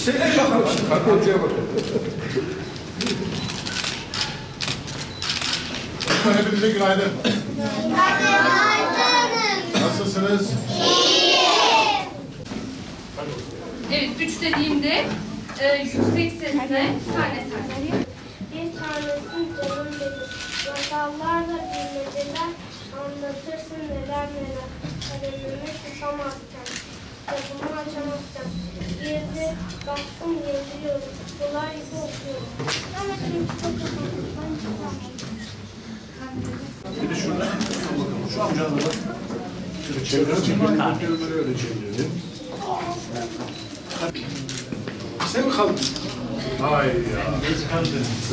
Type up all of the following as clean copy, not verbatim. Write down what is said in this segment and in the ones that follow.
Şeyler bakalım. Kalk hocaya bakalım. Hepinize günaydın. Günaydın. Nasılsınız? İyi. Evet, 3 dediğimde yüksek sesle tane tane. Bir tanesin canım benim. Masallarla bilmeceler anlatırsın neler neler. Kalemimi tutamazken, kitabımı açamazken. Girdi, baktım yazıyorum. Kolay gibi okuyorum. Ama çünkü çok ben çıkamadım. Bir de şuradan şu amcanı da şöyle çevirelim. Öyle çevirelim. Sen mi kaldın? Hay ya.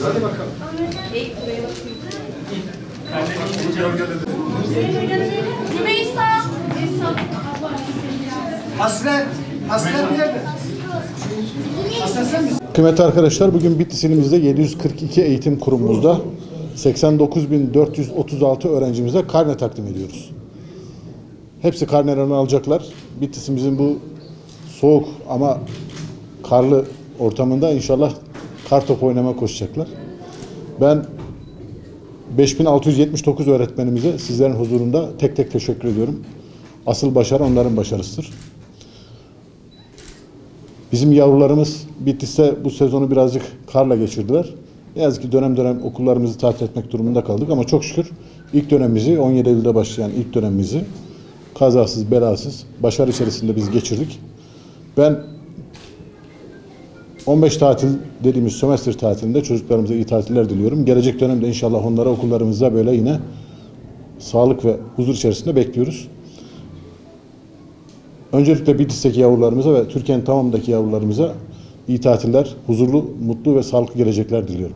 Hadi bakalım. Rümeysa. Hasret nerede? Hasret sen misin? Kıymetli arkadaşlar, bugün Bitlis ilimizde 742 eğitim kurumumuzda 89.436 öğrencimize karne takdim ediyoruz. Hepsi karnelerini alacaklar. Bitlis'imizin bu soğuk ama karlı ortamında inşallah kar topu oynamaya koşacaklar. Ben 5679 öğretmenimize sizlerin huzurunda tek tek teşekkür ediyorum. Asıl başarı onların başarısıdır. Bizim yavrularımız Bitlis'te bu sezonu birazcık karla geçirdiler. Ne yazık ki dönem dönem okullarımızı tatil etmek durumunda kaldık ama çok şükür ilk dönemimizi, 17 Eylül'de başlayan ilk dönemimizi kazasız belasız başarı içerisinde biz geçirdik. Ben 15 tatil dediğimiz sömestr tatilinde çocuklarımıza iyi tatiller diliyorum. Gelecek dönemde inşallah onlara okullarımızda böyle yine sağlık ve huzur içerisinde bekliyoruz. Öncelikle Bitlis'teki yavrularımıza ve Türkiye'nin tamamındaki yavrularımıza iyi tatiller, huzurlu, mutlu ve sağlıklı gelecekler diliyorum.